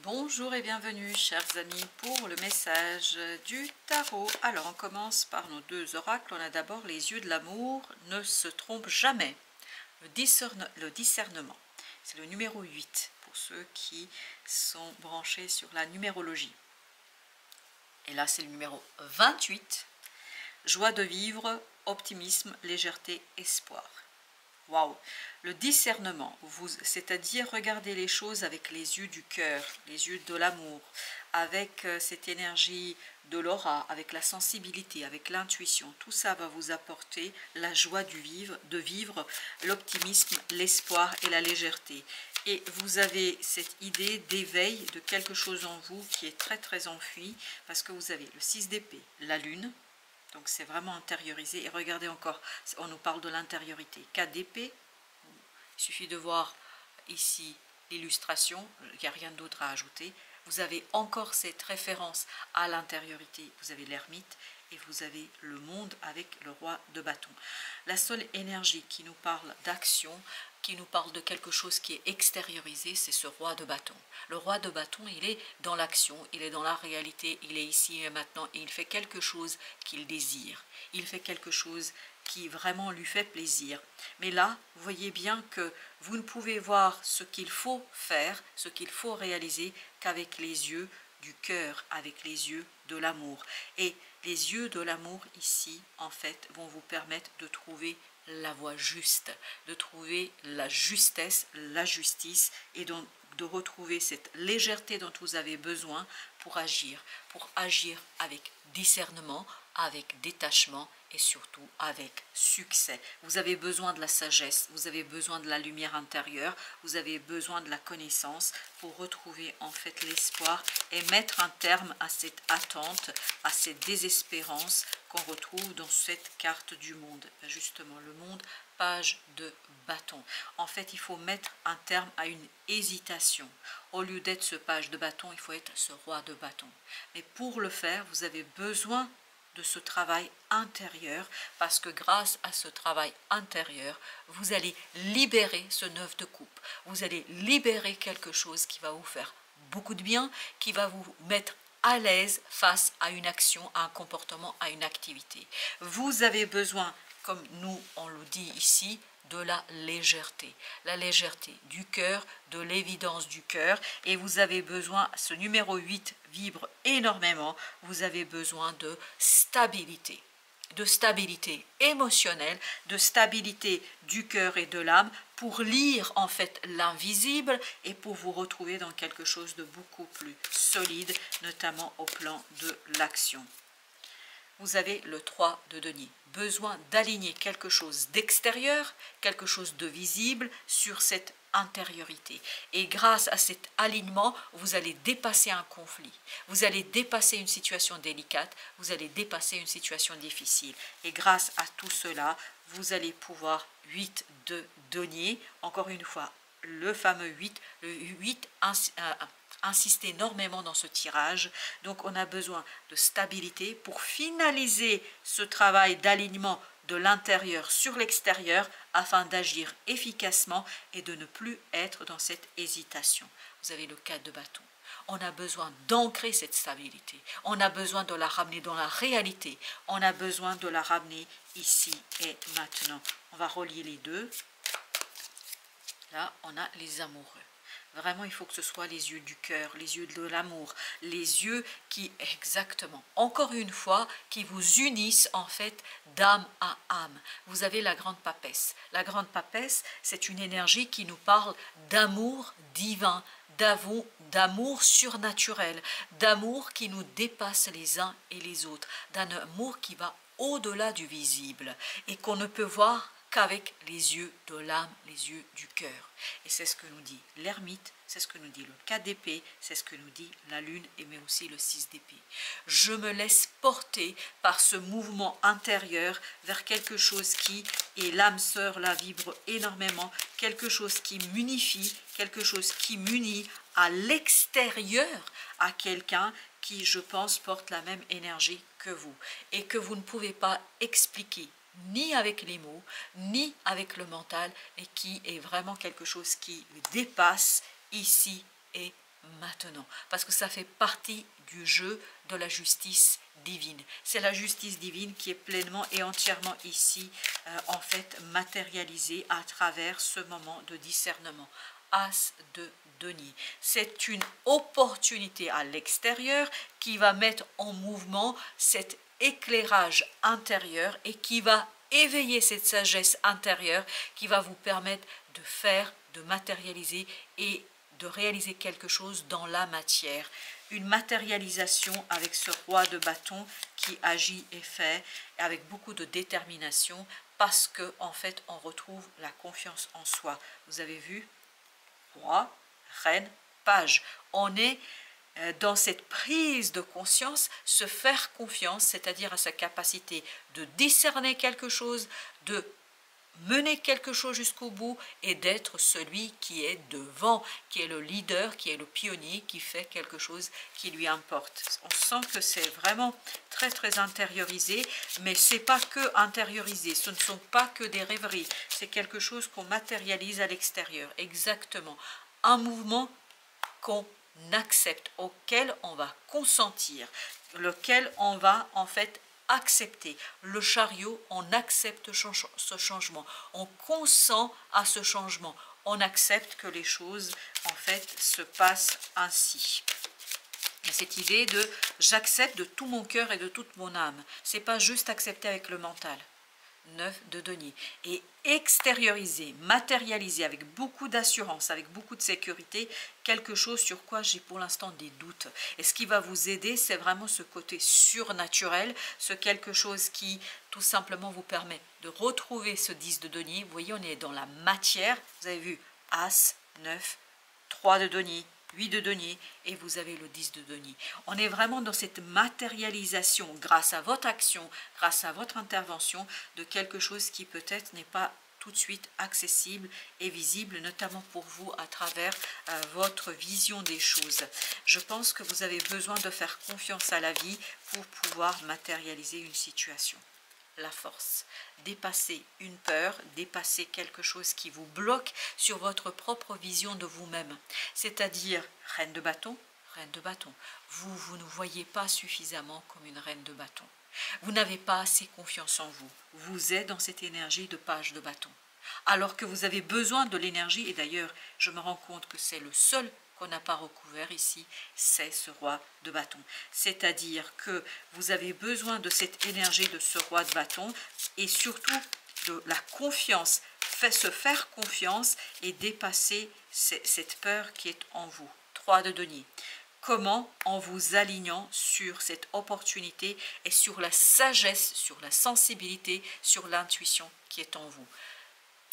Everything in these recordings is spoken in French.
Bonjour et bienvenue chers amis pour le message du tarot. Alors on commence par nos deux oracles. On a d'abord les yeux de l'amour, ne se trompe jamais. Le discernement, c'est le numéro 8 pour ceux qui sont branchés sur la numérologie. Et là c'est le numéro 28. Joie de vivre, optimisme, légèreté, espoir. Waouh! Le discernement, c'est-à-dire regarder les choses avec les yeux du cœur, les yeux de l'amour, avec cette énergie de l'aura, avec la sensibilité, avec l'intuition. Tout ça va vous apporter la joie de vivre, l'optimisme, l'espoir et la légèreté. Et vous avez cette idée d'éveil de quelque chose en vous qui est très très enfui, parce que vous avez le 6 d'épée, la lune. Donc c'est vraiment intériorisé. Et regardez encore, on nous parle de l'intériorité. 4 d'épée, il suffit de voir ici l'illustration, il n'y a rien d'autre à ajouter. Vous avez encore cette référence à l'intériorité. Vous avez l'ermite et vous avez le monde avec le roi de bâton. La seule énergie qui nous parle d'action, qui nous parle de quelque chose qui est extériorisé, c'est ce roi de bâton. Le roi de bâton, il est dans l'action, il est dans la réalité, il est ici et maintenant, et il fait quelque chose qu'il désire. Il fait quelque chose qui vraiment lui fait plaisir. Mais là, vous voyez bien que vous ne pouvez voir ce qu'il faut faire, ce qu'il faut réaliser qu'avec les yeux du cœur, avec les yeux de l'amour. Et les yeux de l'amour ici, en fait, vont vous permettre de trouver la voie juste, de trouver la justesse, la justice, et donc de retrouver cette légèreté dont vous avez besoin pour agir avec discernement, avec détachement et surtout avec succès. Vous avez besoin de la sagesse, vous avez besoin de la lumière intérieure, vous avez besoin de la connaissance pour retrouver en fait l'espoir et mettre un terme à cette attente, à cette désespérance qu'on retrouve dans cette carte du monde. Justement, le monde, page de bâton. En fait, il faut mettre un terme à une hésitation. Au lieu d'être ce page de bâton, il faut être ce roi de bâton. Mais pour le faire, vous avez besoin de ce travail intérieur, parce que grâce à ce travail intérieur, vous allez libérer ce 9 de coupe. Vous allez libérer quelque chose qui va vous faire beaucoup de bien, qui va vous mettre à l'aise face à une action, à un comportement, à une activité. Vous avez besoin, comme nous on le dit ici, de la légèreté du cœur, de l'évidence du cœur, et vous avez besoin, ce numéro 8 vibre énormément, vous avez besoin de stabilité émotionnelle, de stabilité du cœur et de l'âme, pour lire en fait l'invisible et pour vous retrouver dans quelque chose de beaucoup plus solide, notamment au plan de l'action. Vous avez le 3 de denier. Besoin d'aligner quelque chose d'extérieur, quelque chose de visible sur cette intériorité. Et grâce à cet alignement, vous allez dépasser un conflit. Vous allez dépasser une situation délicate. Vous allez dépasser une situation difficile. Et grâce à tout cela, vous allez pouvoir 8 de denier. Encore une fois, le fameux 8. Le 8 insiste énormément dans ce tirage, donc on a besoin de stabilité pour finaliser ce travail d'alignement de l'intérieur sur l'extérieur afin d'agir efficacement et de ne plus être dans cette hésitation. Vous avez le 4 de bâton. On a besoin d'ancrer cette stabilité, on a besoin de la ramener dans la réalité, on a besoin de la ramener ici et maintenant. On va relier les deux. Là, on a les amoureux. Vraiment, il faut que ce soit les yeux du cœur, les yeux de l'amour, les yeux qui, exactement, encore une fois, qui vous unissent en fait d'âme à âme. Vous avez la grande papesse. La grande papesse, c'est une énergie qui nous parle d'amour divin, d'amour surnaturel, d'amour qui nous dépasse les uns et les autres, d'un amour qui va au-delà du visible et qu'on ne peut voir qu'avec les yeux de l'âme, les yeux du cœur. Et c'est ce que nous dit l'ermite, c'est ce que nous dit le 4 d'épée, c'est ce que nous dit la lune, et mais aussi le 6 d'épée. Je me laisse porter par ce mouvement intérieur vers quelque chose qui, et l'âme sœur la vibre énormément, quelque chose qui m'unifie, quelque chose qui m'unit à l'extérieur à quelqu'un qui, je pense, porte la même énergie que vous, et que vous ne pouvez pas expliquer ni avec les mots, ni avec le mental, et qui est vraiment quelque chose qui dépasse ici et maintenant, parce que ça fait partie du jeu de la justice divine. C'est la justice divine qui est pleinement et entièrement ici, en fait, matérialisée à travers ce moment de discernement. As de denier. C'est une opportunité à l'extérieur qui va mettre en mouvement cet éclairage intérieur et qui va éveiller cette sagesse intérieure qui va vous permettre de faire, de matérialiser et de réaliser quelque chose dans la matière. Une matérialisation avec ce roi de bâton qui agit et fait avec beaucoup de détermination parce que en fait on retrouve la confiance en soi. Vous avez vu, roi, reine, page. On est dans cette prise de conscience, se faire confiance, c'est-à-dire à sa capacité de discerner quelque chose, de mener quelque chose jusqu'au bout et d'être celui qui est devant, qui est le leader, qui est le pionnier, qui fait quelque chose qui lui importe. On sent que c'est vraiment très très intériorisé, mais c'est pas que intériorisé, ce ne sont pas que des rêveries, c'est quelque chose qu'on matérialise à l'extérieur, exactement. Un mouvement qu'on accepte, auquel on va consentir, lequel on va en fait accepter. Le chariot, on accepte ce changement, on consent à ce changement, on accepte que les choses en fait se passent ainsi. Et cette idée de j'accepte de tout mon cœur et de toute mon âme, c'est pas juste accepter avec le mental. 9 de denier, et extérioriser, matérialiser avec beaucoup d'assurance, avec beaucoup de sécurité, quelque chose sur quoi j'ai pour l'instant des doutes. Et ce qui va vous aider, c'est vraiment ce côté surnaturel, ce quelque chose qui tout simplement vous permet de retrouver ce 10 de denier. Vous voyez, on est dans la matière, vous avez vu, As, 9, 3 de denier, 8 de denier et vous avez le 10 de denier. On est vraiment dans cette matérialisation grâce à votre action, grâce à votre intervention de quelque chose qui peut-être n'est pas tout de suite accessible et visible, notamment pour vous à travers votre vision des choses. Je pense que vous avez besoin de faire confiance à la vie pour pouvoir matérialiser une situation. La force, dépasser une peur, dépasser quelque chose qui vous bloque sur votre propre vision de vous-même. C'est-à-dire, reine de bâton, vous ne voyez pas suffisamment comme une reine de bâton. Vous n'avez pas assez confiance en vous. Vous êtes dans cette énergie de page de bâton. Alors que vous avez besoin de l'énergie, et d'ailleurs, je me rends compte que c'est le seul qu'on n'a pas recouvert ici, c'est ce roi de bâton. C'est-à-dire que vous avez besoin de cette énergie de ce roi de bâton et surtout de la confiance, se faire confiance et dépasser cette peur qui est en vous. 3 de denier. Comment? En vous alignant sur cette opportunité et sur la sagesse, sur la sensibilité, sur l'intuition qui est en vous.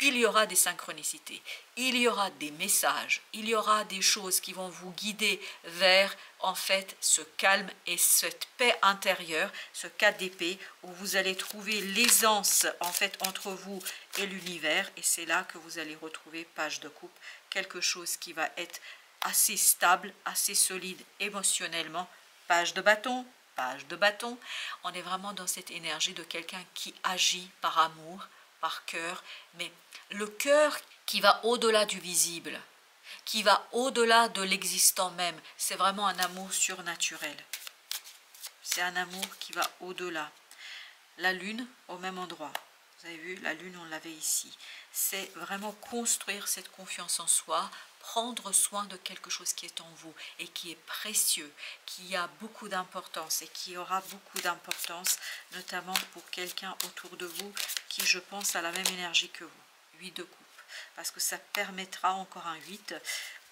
Il y aura des synchronicités, il y aura des messages, il y aura des choses qui vont vous guider vers en fait ce calme et cette paix intérieure, ce 4 d'épée où vous allez trouver l'aisance en fait entre vous et l'univers et c'est là que vous allez retrouver page de coupe, quelque chose qui va être assez stable, assez solide émotionnellement, page de bâton. On est vraiment dans cette énergie de quelqu'un qui agit par amour, par cœur, mais le cœur qui va au-delà du visible, qui va au-delà de l'existant même, c'est vraiment un amour surnaturel. C'est un amour qui va au-delà. La lune au même endroit. Vous avez vu, la lune, on l'avait ici. C'est vraiment construire cette confiance en soi, prendre soin de quelque chose qui est en vous et qui est précieux, qui a beaucoup d'importance et qui aura beaucoup d'importance, notamment pour quelqu'un autour de vous qui, je pense, a la même énergie que vous. 8 de coupe. Parce que ça permettra, encore un 8,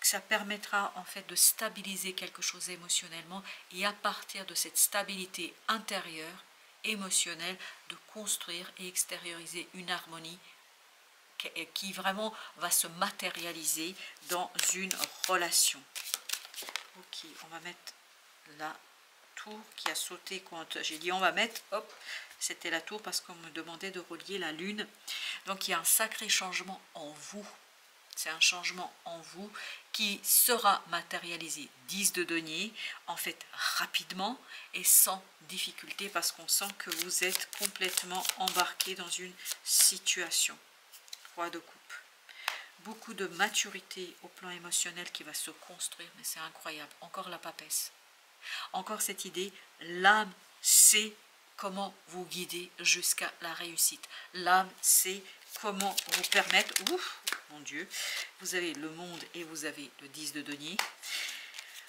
ça permettra en fait de stabiliser quelque chose émotionnellement et à partir de cette stabilité intérieure, émotionnelle, de construire et extérioriser une harmonie qui vraiment va se matérialiser dans une relation. Ok, on va mettre la tour qui a sauté quand j'ai dit on va mettre, hop, c'était la tour parce qu'on me demandait de relier la lune. Donc il y a un sacré changement en vous. C'est un changement en vous qui sera matérialisé 10 de denier, en fait rapidement et sans difficulté parce qu'on sent que vous êtes complètement embarqué dans une situation. Roi de coupe. beaucoup de maturité au plan émotionnel qui va se construire, mais c'est incroyable. Encore la papesse. Encore cette idée, l'âme sait comment vous guider jusqu'à la réussite. L'âme sait comment vous permettre, ouf, mon Dieu, vous avez le monde et vous avez le 10 de denier.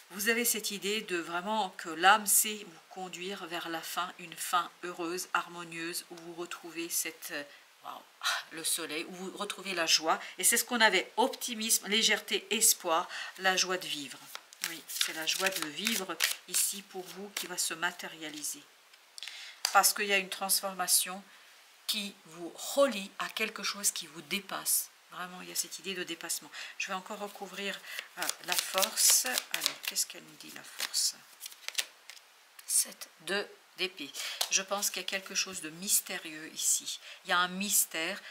Vous avez cette idée de vraiment que l'âme sait vous conduire vers la fin, une fin heureuse, harmonieuse, où vous retrouvez cette, le soleil, où vous retrouvez la joie. Et c'est ce qu'on avait, optimisme, légèreté, espoir, la joie de vivre. Oui, c'est la joie de vivre ici pour vous qui va se matérialiser. Parce qu'il y a une transformation qui vous relie à quelque chose qui vous dépasse. Vraiment, il y a cette idée de dépassement. Je vais encore recouvrir la force. Alors, qu'est-ce qu'elle nous dit, la force? 7 d'épée. Je pense qu'il y a quelque chose de mystérieux ici. Il y a un mystère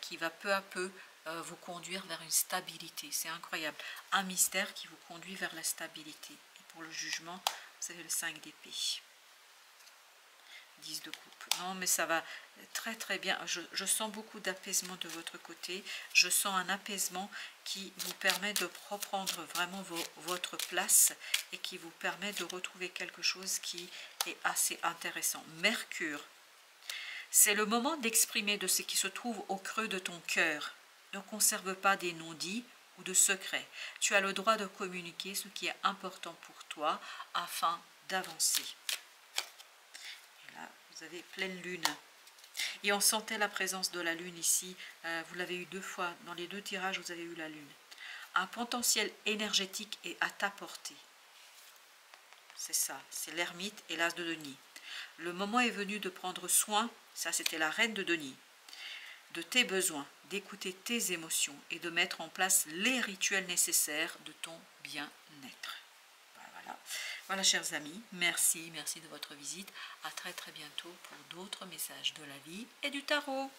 qui va peu à peu vous conduire vers une stabilité. C'est incroyable. Un mystère qui vous conduit vers la stabilité. Et pour le jugement, vous avez le 5 d'épée. 10 de coupe. Non, mais ça va très très bien. Je sens beaucoup d'apaisement de votre côté. Je sens un apaisement qui vous permet de reprendre vraiment votre place et qui vous permet de retrouver quelque chose qui est assez intéressant. Mercure, c'est le moment d'exprimer de ce qui se trouve au creux de ton cœur. Ne conserve pas des non-dits ou de secrets. Tu as le droit de communiquer ce qui est important pour toi afin d'avancer. Vous avez pleine lune. Et on sentait la présence de la lune ici. Vous l'avez eu 2 fois. Dans les 2 tirages, vous avez eu la lune. Un potentiel énergétique est à ta portée. C'est ça. C'est l'ermite et l'as de denier. Le moment est venu de prendre soin, ça c'était la reine de denier, de tes besoins, d'écouter tes émotions et de mettre en place les rituels nécessaires de ton bien-être. Voilà. Voilà, chers amis, merci de votre visite. À très très bientôt pour d'autres messages de la vie et du tarot.